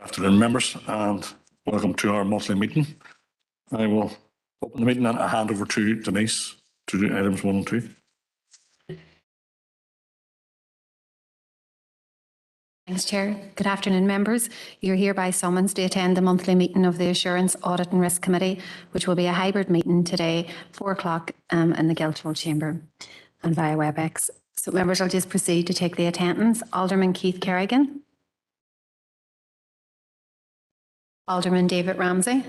Afternoon, members, and welcome to our monthly meeting. I will open the meeting and hand over to Denise to do items 1 and 2. Thanks, Chair. Good afternoon, members. You're hereby summoned to attend the monthly meeting of the Assurance, Audit and Risk Committee, which will be a hybrid meeting today, 4 o'clock in the Guildhall Chamber and via WebEx. So, members, I'll just proceed to take the attendance. Alderman Keith Kerrigan. Alderman David Ramsey.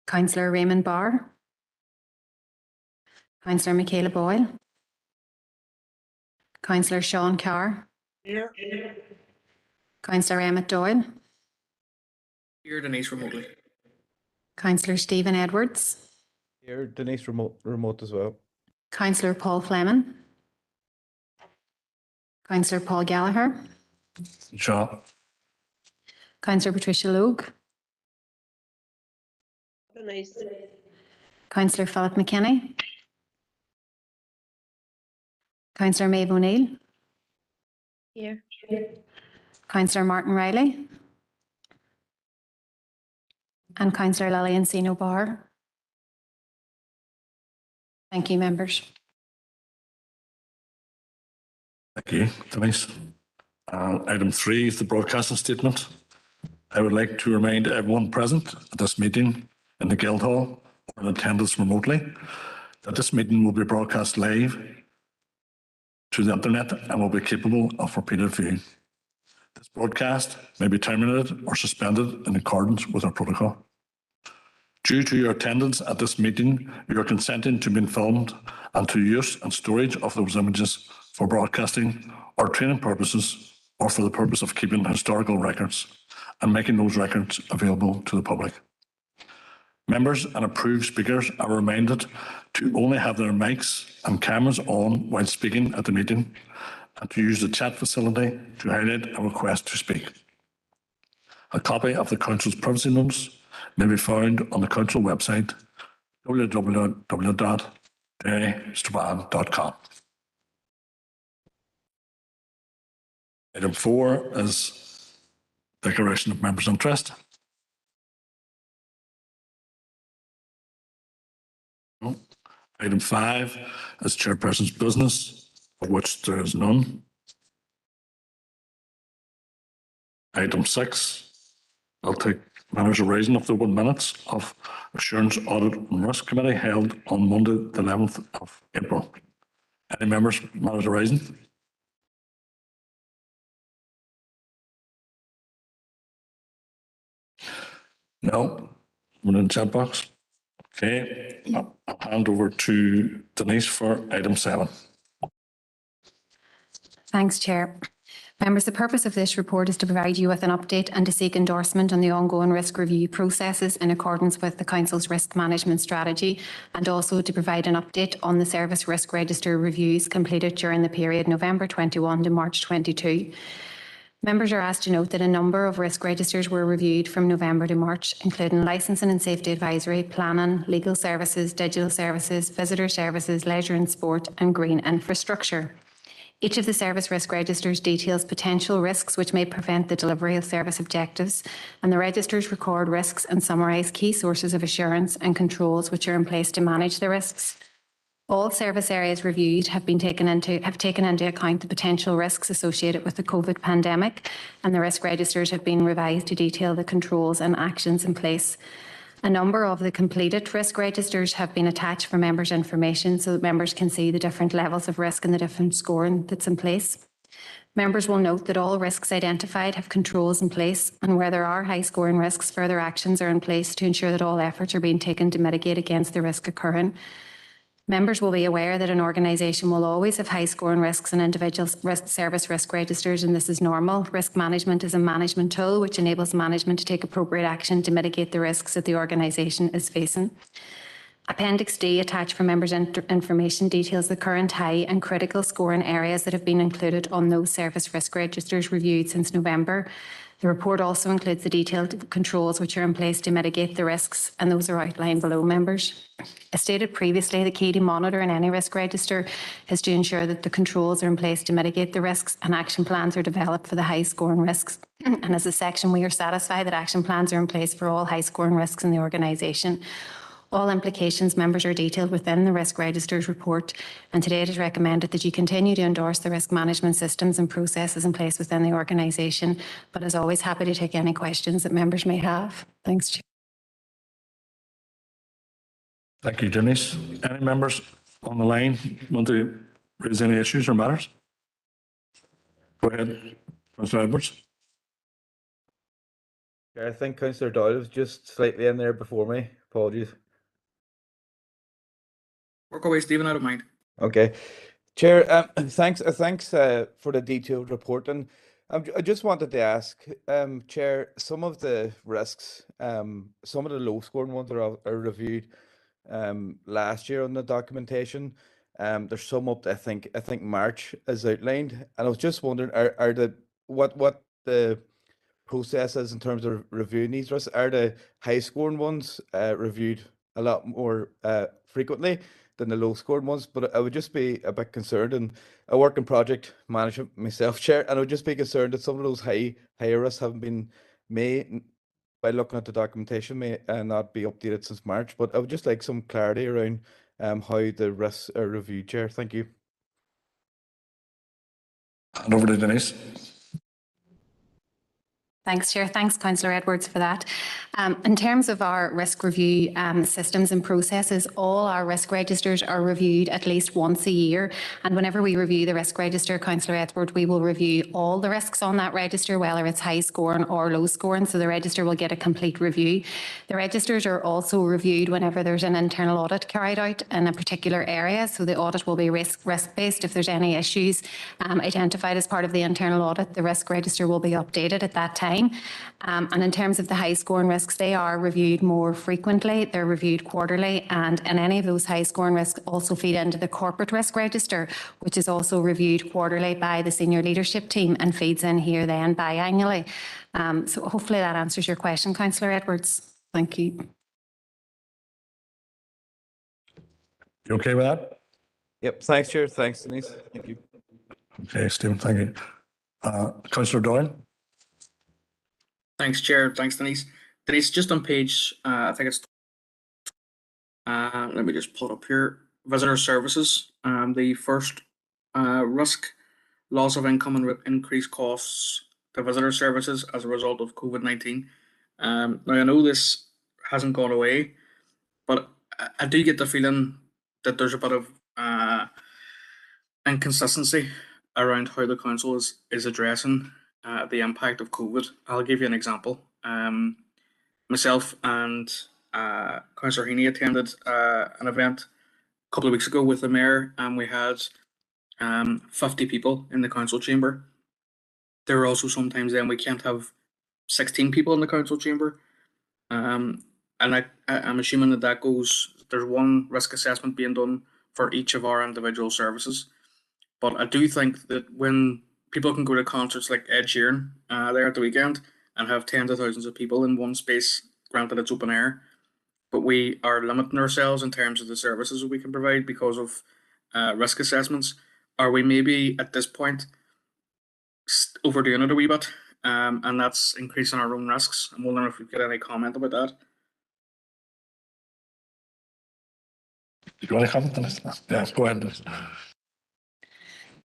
Councillor Raymond Barr. Councillor Michaela Boyle. Councillor Sean Carr. Here. Councillor Emmett Doyle. Here, Denise, remotely. Councillor Stephen Edwards. Here, Denise, remote as well. Councillor Paul Fleming. Councillor Paul Gallagher. Shaw. Councillor Patricia Logue. Denise. Councillor Philip McKinney. Councillor Maeve O'Neill. Here. Councillor Martin Riley. And Councillor Lillian Sino Barr. Thank you, members. Thank you, Denise. Item 3 is the broadcasting statement. I would like to remind everyone present at this meeting in the Guildhall or in attendance remotely that this meeting will be broadcast live to the internet and will be capable of repeated viewing. This broadcast may be terminated or suspended in accordance with our protocol. Due to your attendance at this meeting, you are consenting to being filmed and to use and storage of those images for broadcasting or training purposes or for the purpose of keeping historical records and making those records available to the public. Members and approved speakers are reminded to only have their mics and cameras on while speaking at the meeting and to use the chat facility to highlight a request to speak. A copy of the Council's privacy notice may be found on the Council website, www.derrystrabane.com. Item 4 is declaration of members' interest. Item 5 is chairperson's business, of which there is none. Item 6, I'll take matters arising of the 1 minutes of Assurance, Audit and Risk Committee held on Monday, the 11th of April. Any members, matters arising? No? We're in the chat box. Okay, I'll hand over to Denise for item 7. Thanks, Chair. Members, the purpose of this report is to provide you with an update and to seek endorsement on the ongoing risk review processes in accordance with the Council's risk management strategy, and also to provide an update on the service risk register reviews completed during the period November 21 to March 22. Members are asked to note that a number of risk registers were reviewed from November to March, including licensing and safety advisory, planning, legal services, digital services, visitor services, leisure and sport, and green infrastructure. Each of the service risk registers details potential risks which may prevent the delivery of service objectives, and the registers record risks and summarise key sources of assurance and controls which are in place to manage the risks. All service areas reviewed have taken into account the potential risks associated with the COVID pandemic, and the risk registers have been revised to detail the controls and actions in place. A number of the completed risk registers have been attached for members' information so that members can see the different levels of risk and the different scoring that's in place. Members will note that all risks identified have controls in place, and where there are high scoring risks, further actions are in place to ensure that all efforts are being taken to mitigate against the risk occurring. Members will be aware that an organisation will always have high scoring risks and individual service risk registers, and this is normal. Risk management is a management tool which enables management to take appropriate action to mitigate the risks that the organisation is facing. Appendix D, attached for members' information, details the current high and critical scoring areas that have been included on those service risk registers reviewed since November. The report also includes the detailed controls which are in place to mitigate the risks, and those are outlined below, members. As stated previously, the key to monitoring any risk register is to ensure that the controls are in place to mitigate the risks and action plans are developed for the high scoring risks. And as a section, we are satisfied that action plans are in place for all high scoring risks in the organisation. All implications, members, are detailed within the Risk Register's report, and today it is recommended that you continue to endorse the risk management systems and processes in place within the organisation, but as always, happy to take any questions that members may have. Thanks, Chair. Thank you, Denise. Any members on the line want to raise any issues or matters? Go ahead, Councillor Edwards. I think Councillor Doyle was just slightly in there before me. Apologies. Work away, Stephen, I don't mind. Okay. Chair, thanks for the detailed report. And I just wanted to ask, Chair, some of the risks, some of the low scoring ones are reviewed last year on the documentation. There's some up to, I think March as outlined. And I was just wondering, what the process is in terms of reviewing these risks? Are the high scoring ones reviewed a lot more frequently than the low scored ones? But I would just be a bit concerned, and I work in project management myself, Chair, and I would just be concerned that some of those higher risks haven't been made by looking at the documentation, may not be updated since March. But I would just like some clarity around how the risks are reviewed, Chair. Thank you. Hand over to Denise. Thanks, Chair. Thanks, Councillor Edwards, for that. In terms of our risk review systems and processes, all our risk registers are reviewed at least once a year. And whenever we review the risk register, Councillor Edwards, we will review all the risks on that register, whether it's high scoring or low scoring. So the register will get a complete review. The registers are also reviewed whenever there's an internal audit carried out in a particular area. So the audit will be risk-based. If there's any issues identified as part of the internal audit, the risk register will be updated at that time. And in terms of the high scoring risks, they are reviewed more frequently. They're reviewed quarterly, and any of those high scoring risks also feed into the corporate risk register, which is also reviewed quarterly by the senior leadership team and feeds in here then biannually. So hopefully that answers your question, Councillor Edwards. Thank you. You okay with that? Yep. Thanks, Chair. Thanks, Denise. Thank you. Okay, Stephen, thank you. Councillor Doyle. Thanks, Chair. Thanks, Denise. Denise, just on page, I think it's, let me just pull it up here. Visitor services, the first risk, loss of income and increased costs to visitor services as a result of COVID-19. Now, I know this hasn't gone away, but I do get the feeling that there's a bit of inconsistency around how the council is addressing the impact of COVID. I'll give you an example. Myself and Councillor Heaney attended an event a couple of weeks ago with the mayor, and we had 50 people in the council chamber. There are also sometimes then we can't have 16 people in the council chamber. And I'm assuming that goes, there's one risk assessment being done for each of our individual services. But I do think that when people can go to concerts like Ed Sheeran there at the weekend and have tens of thousands of people in one space, granted it's open air, but we are limiting ourselves in terms of the services that we can provide because of risk assessments. Are we maybe at this point overdoing it a wee bit, and that's increasing our own risks? I'm wondering if we've got any comment about that. Do you want to comment on this? Yeah, go ahead.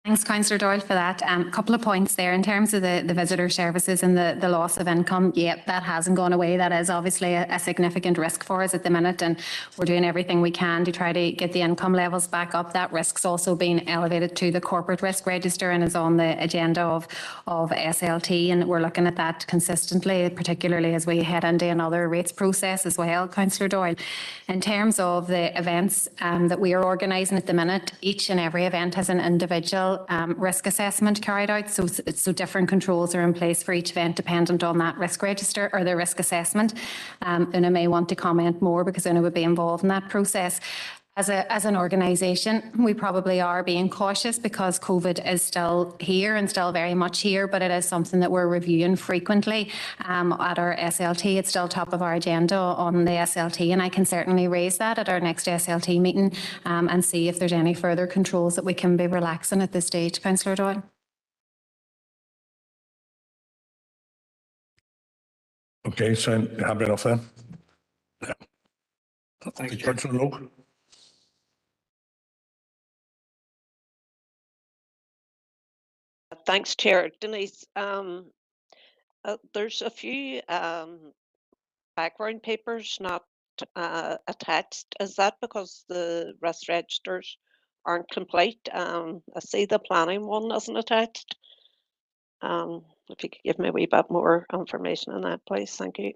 Thanks, Councillor Doyle, for that. A couple of points there in terms of the visitor services and the loss of income. Yep, that hasn't gone away. That is obviously a significant risk for us at the minute, and we're doing everything we can to try to get the income levels back up. That risk's also been elevated to the corporate risk register and is on the agenda of SLT, and we're looking at that consistently, particularly as we head into another rates process as well, Councillor Doyle. In terms of the events that we are organising at the minute, each and every event has an individual risk assessment carried out. So different controls are in place for each event dependent on that risk register or the risk assessment. And I may want to comment more because I would be involved in that process. As an organisation, we probably are being cautious because COVID is still here and still very much here, but it is something that we're reviewing frequently at our SLT. It's still top of our agenda on the SLT, and I can certainly raise that at our next SLT meeting and see if there's any further controls that we can be relaxing at this stage. Councillor Doyle. Okay, so you happy enough then? Yeah. Thank you. Councillor Logue. Thanks, Chair. Denise, there's a few background papers not attached. Is that because the risk registers aren't complete? I see the planning one isn't attached. If you could give me a wee bit more information on that, please. Thank you.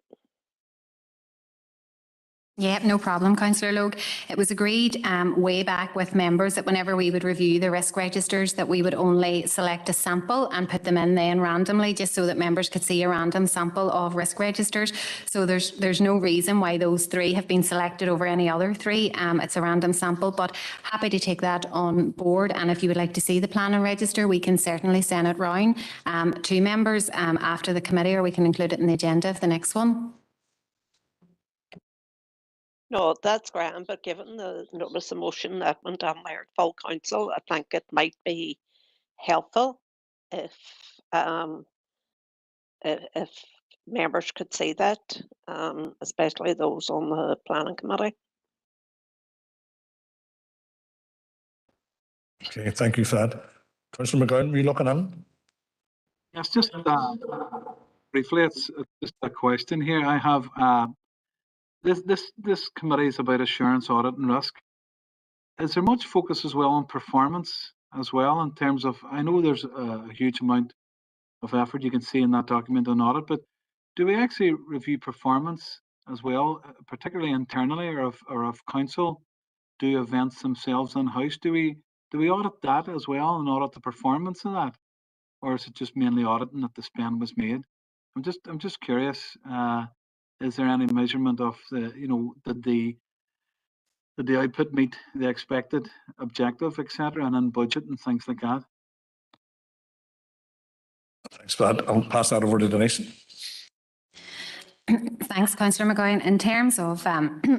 Yeah, no problem, Councillor Logue. It was agreed way back with members that whenever we would review the risk registers that we would only select a sample and put them in then randomly just so that members could see a random sample of risk registers. So there's no reason why those 3 have been selected over any other 3. It's a random sample, but happy to take that on board. And if you would like to see the plan and register, we can certainly send it round to members after the committee, or we can include it in the agenda of the next one. No, that's grand, but given the notice of motion that went on there at full council, I think it might be helpful if members could see that, especially those on the planning committee. Okay, thank you for that. Councillor McGowan, were you looking on? Yes, just briefly, it's just a question here. I have this committee is about assurance, audit, and risk. Is there much focus as well on performance as well in terms of? I know there's a huge amount of effort you can see in that document on audit, but do we actually review performance as well, particularly internally, or of council do events themselves in house? Do we audit that as well and audit the performance of that, or is it just mainly auditing that the spend was made? I'm just curious. Is there any measurement of the, did the output meet the expected objective, etc., and in budget and things like that? Thanks for that. I'll pass that over to Denise. Thanks, Councillor McGowan. In terms of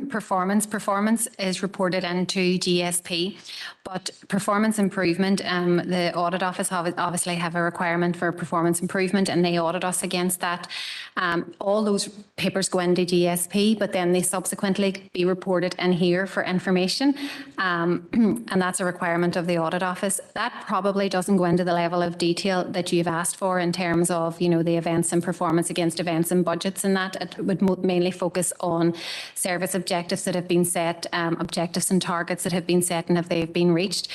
performance is reported into GSP, but performance improvement, the Audit Office obviously have a requirement for performance improvement and they audit us against that. All those papers go into GSP, but then they subsequently be reported in here for information, and that's a requirement of the Audit Office. That probably doesn't go into the level of detail that you've asked for in terms of, the events and performance against events and budgets and that. It would mainly focus on service objectives that have been set, objectives and targets that have been set and if they've been reached.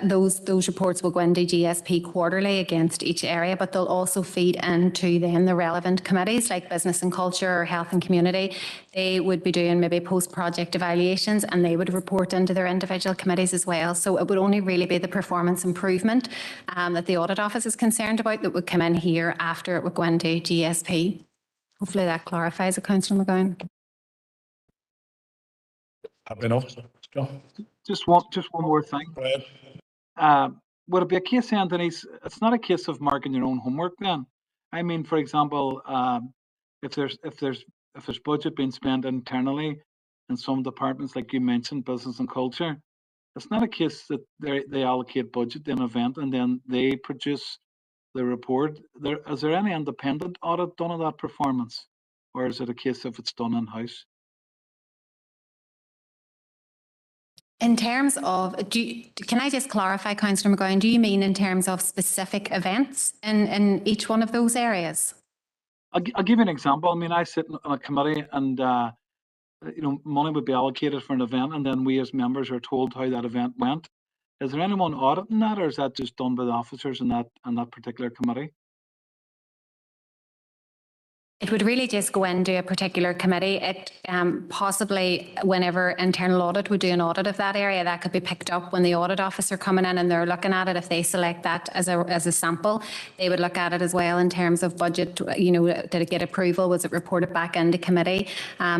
Those reports will go into GSP quarterly against each area, but they'll also feed into then the relevant committees like Business and Culture or Health and Community. They would be doing maybe post-project evaluations and they would report into their individual committees as well. So it would only really be the performance improvement that the Audit Office is concerned about that would come in here after it would go into GSP. Hopefully that clarifies it, Councillor McGowan. Happy enough? Just one more thing. Go ahead. Would it be a case then, Denise? It's not a case of marking your own homework then. I mean, for example, if there's budget being spent internally in some departments, like you mentioned, Business and Culture, it's not a case that they allocate budget to an event and then they produce the report. Is there any independent audit done of that performance, or is it a case of it's done in-house? In terms of, can I just clarify, Councillor McGowan, do you mean in terms of specific events in each one of those areas? I'll give you an example. I mean, I sit on a committee and money would be allocated for an event and then we as members are told how that event went. Is there anyone auditing that, or is that just done by the officers in that particular committee? It would really just go into a particular committee. It possibly, whenever internal audit would do an audit of that area, that could be picked up when the audit officer coming in and they're looking at it. If they select that as a sample, they would look at it as well in terms of budget. You know, did it get approval? Was it reported back into committee?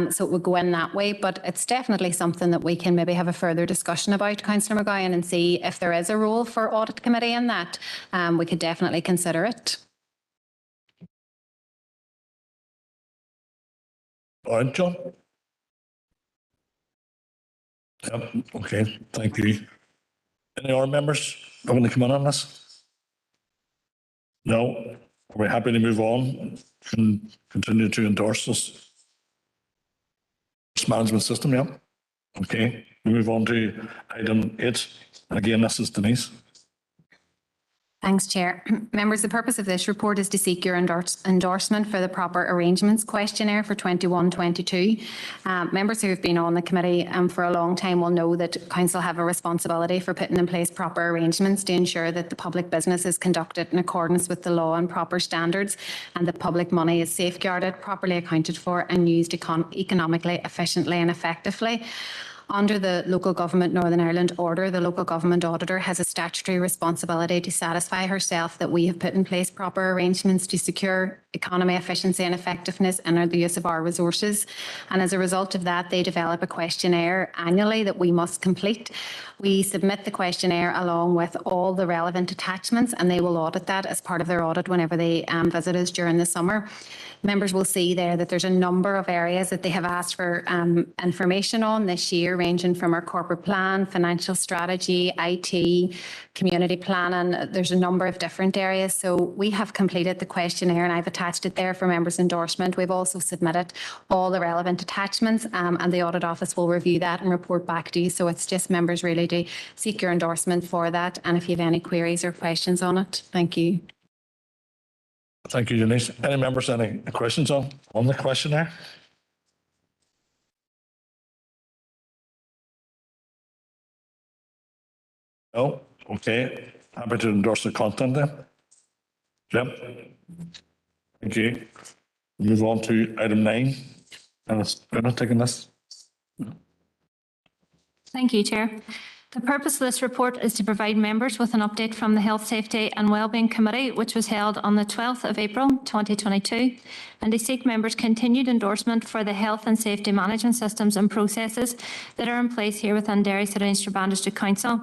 So it would go in that way. But it's definitely something that we can maybe have a further discussion about, Councillor McGowan, and see if there is a role for audit committee in that. We could definitely consider it. All right, John. Yep, okay, thank you. Any other members going to come in on this? No? Are we happy to move on and continue to endorse this management system? Yeah. Okay, we move on to item 8. And again, this is Denise. Thanks, Chair. Members, the purpose of this report is to seek your endorsement for the proper arrangements questionnaire for 21-22. Members who have been on the committee for a long time will know that Council have a responsibility for putting in place proper arrangements to ensure that the public business is conducted in accordance with the law and proper standards, and that public money is safeguarded, properly accounted for and used economically, efficiently and effectively. Under the Local Government Northern Ireland Order, the Local Government Auditor has a statutory responsibility to satisfy herself that we have put in place proper arrangements to secure economy, efficiency and effectiveness in the use of our resources. And as a result of that, they develop a questionnaire annually that we must complete. We submit the questionnaire along with all the relevant attachments, and they will audit that as part of their audit whenever they visit us during the summer. Members will see there that there's a number of areas that they have asked for information on this year, ranging from our corporate plan, financial strategy, IT, community planning. There's a number of different areas. So we have completed the questionnaire and I've attached it there for members' endorsement. We've also submitted all the relevant attachments and the audit office will review that and report back to you. So it's just members really to seek your endorsement for that. And if you have any queries or questions on it, thank you. Thank you, Denise. Any members, any questions on the questionnaire? No? Okay. Happy to endorse the content then. Yep. Thank you. Move on to item 9. And it's Una taking this. Thank you, Chair. The purpose of this report is to provide members with an update from the Health, Safety and Wellbeing Committee, which was held on the 12th of April 2022, and to seek members' continued endorsement for the health and safety management systems and processes that are in place here within Derry City and Strabane District Council.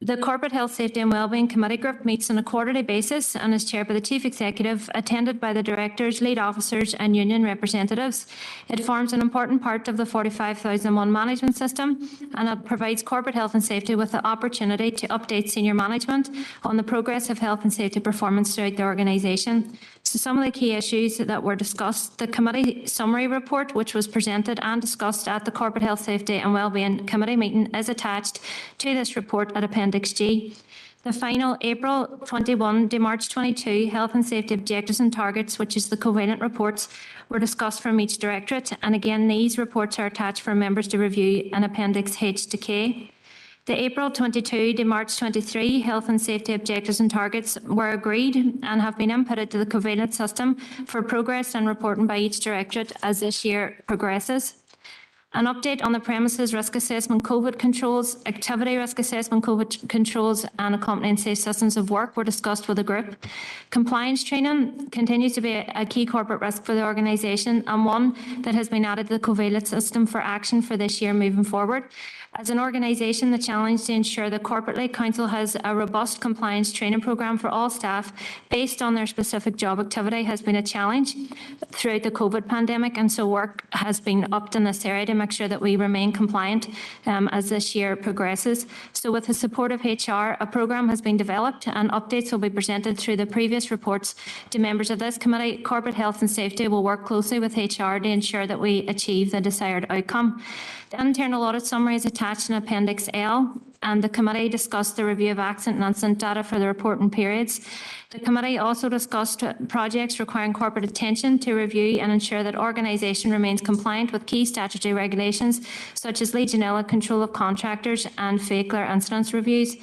The Corporate Health, Safety and Wellbeing Committee Group meets on a quarterly basis and is chaired by the Chief Executive, attended by the Directors, Lead Officers and Union Representatives. It forms an important part of the 45001 management system, and it provides corporate health and safety with the opportunity to update senior management on the progress of health and safety performance throughout the organisation. So some of the key issues that were discussed, the committee summary report, which was presented and discussed at the Corporate Health, Safety and Wellbeing Committee meeting, is attached to this report at Appendix D. The final April 21 to March 22 health and safety objectives and targets, which is the covalent reports, were discussed from each directorate. And again, these reports are attached for members to review in Appendix H to K. The April 22 to March 23 health and safety objectives and targets were agreed and have been inputted to the covalent system for progress and reporting by each directorate as this year progresses. An update on the premises risk assessment COVID controls, activity risk assessment COVID controls and accompanying safe systems of work were discussed with the group. Compliance training continues to be a key corporate risk for the organisation and one that has been added to the covalent system for action for this year moving forward. As an organisation, the challenge to ensure that corporately Council has a robust compliance training programme for all staff based on their specific job activity has been a challenge throughout the COVID pandemic, and so work has been upped in this area to make sure that we remain compliant as this year progresses. So with the support of HR, a programme has been developed and updates will be presented through the previous reports to members of this committee. Corporate Health and Safety will work closely with HR to ensure that we achieve the desired outcome. The internal audit summary is attached in Appendix L. and the committee discussed the review of accident and incident data for the reporting periods. The committee also discussed projects requiring corporate attention to review and ensure that organisation remains compliant with key statutory regulations such as Legionella control of contractors and vehicular incidents reviews.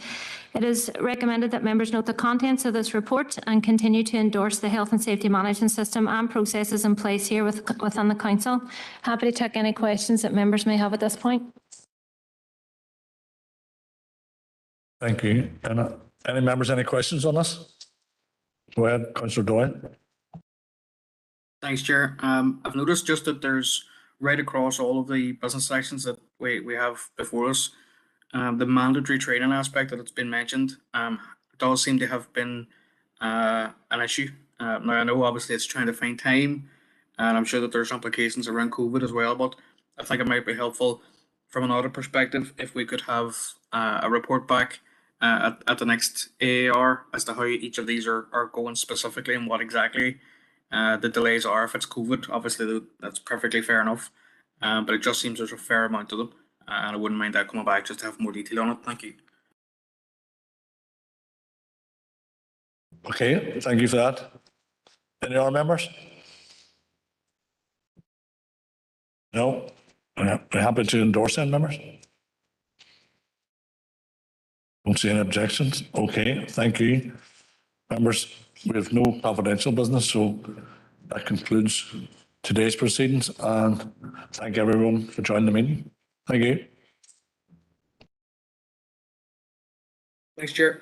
It is recommended that members note the contents of this report and continue to endorse the health and safety management system and processes in place here within the council. Happy to take any questions that members may have at this point. Thank you. Any members, any questions on this? Go ahead, Councillor Doyle. Thanks, Chair. I've noticed just that there's right across all of the business sections that we have before us, the mandatory training aspect that it's been mentioned does seem to have been an issue. Now, I know obviously it's trying to find time, and I'm sure that there's implications around COVID as well, but I think it might be helpful from an audit perspective if we could have a report back at the next AAR as to how each of these are going specifically and what exactly the delays are. If it's COVID, obviously that's perfectly fair enough, but it just seems there's a fair amount of them, and I wouldn't mind that coming back just to have more detail on it. Thank you. Okay, thank you for that. Any other members? No? We're happy to endorse them, members? Don't see any objections. Okay, thank you. Members, we have no confidential business, so that concludes today's proceedings, and thank everyone for joining the meeting. Thank you. Thanks, Chair.